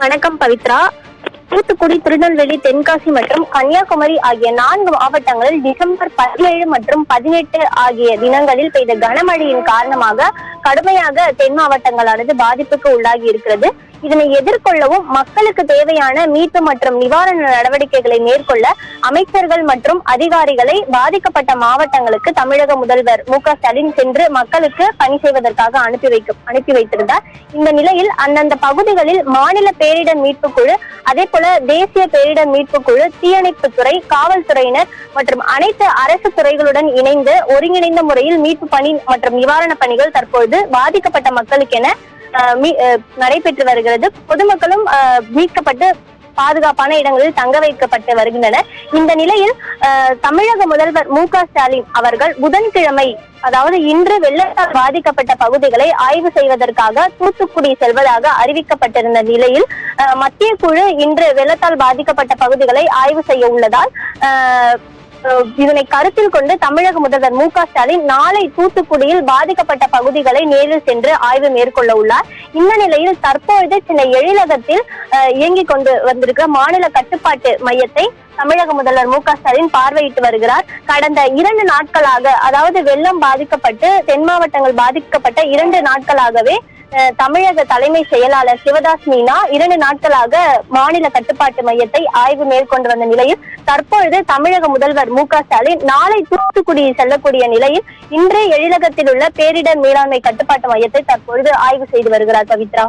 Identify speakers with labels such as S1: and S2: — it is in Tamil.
S1: வணக்கம் பவித்ரா. தூத்துக்குடி, திருநெல்வேலி, தென்காசி மற்றும் கன்னியாகுமரி ஆகிய 4 மாவட்டங்களில் டிசம்பர் 17 மற்றும் 18 ஆகிய தினங்களில் பெய்த கனமழையின் காரணமாக கடுமையாக தென் மாவட்டங்களானது பாதிப்புக்கு உள்ளாகி இருக்கிறது. இதனை எதிர்கொள்ளவும் மக்களுக்கு தேவையான மீட்பு மற்றும் நிவாரண நடவடிக்கைகளை மேற்கொள்ள அமைச்சர்கள் மற்றும் அதிகாரிகளை பாதிக்கப்பட்ட மாவட்டங்களுக்கு தமிழக முதல்வர் மு.க.ஸ்டாலின் சென்று மக்களுக்கு பணி செய்வதற்காக அனுப்பி வைத்திருந்தார். இந்த நிலையில் அந்தந்த பகுதிகளில் மாநில பேரிடர் மீட்பு குழு, அதே போல தேசிய பேரிடர் மீட்பு குழு, தீயணைப்புத்துறை, காவல்துறையினர் மற்றும் அனைத்து அரசு துறைகளுடன் இணைந்து ஒருங்கிணைந்த முறையில் மீட்பு பணி மற்றும் நிவாரண பணிகள் தற்பொழுது பாதிக்கப்பட்ட மக்களுக்கென நடைபெற்று வருகிறது. பொதுமக்களும் மீட்கப்பட்டு பாதுகாப்பான இடங்களில் தங்க வைக்கப்பட்டு வருகின்றனர். இந்த நிலையில் தமிழக முதல்வர் மு.க.ஸ்டாலின் அவர்கள் புதன்கிழமை, அதாவது இன்று வெள்ளத்தால் பாதிக்கப்பட்ட பகுதிகளை ஆய்வு செய்வதற்காக தூத்துக்குடி செல்வதாக அறிவிக்கப்பட்டிருந்த நிலையில் மத்திய குழு இன்று வெள்ளத்தால் பாதிக்கப்பட்ட பகுதிகளை ஆய்வு செய்ய உள்ளதால் இதனை கருத்தில் கொண்டு தமிழக முதல்வர் மு.க.ஸ்டாலின் நாளை தூத்துக்குடியில் பாதிக்கப்பட்ட பகுதிகளை நேரில் சென்று ஆய்வு மேற்கொள்ள உள்ளார். இந்த நிலையில் தற்பொழுது சென்னை எழிலகத்தில் இயங்கிக் கொண்டு வந்திருக்கிற மாநில கட்டுப்பாட்டு மையத்தை தமிழக முதல்வர் மு.க.ஸ்டாலின் பார்வையிட்டு வருகிறார். கடந்த 2 நாட்களாக, அதாவது வெள்ளம் பாதிக்கப்பட்டு தென் மாவட்டங்கள் பாதிக்கப்பட்ட 2 நாட்களாகவே தமிழக தலைமை செயலாளர் சிவதாஸ் மீனா 2 நாட்களாக மாநில கட்டுப்பாட்டு மையத்தை ஆய்வு மேற்கொண்டு வந்த நிலையில் தற்பொழுது தமிழக முதல்வர் மு.க.ஸ்டாலின் நாளை தூத்துக்குடி செல்லக்கூடிய நிலையில் இன்றே எழிலகத்தில் உள்ள பேரிடர் மேலாண்மை கட்டுப்பாட்டு மையத்தை தற்பொழுது ஆய்வு செய்து வருகிறார். பவித்ரா.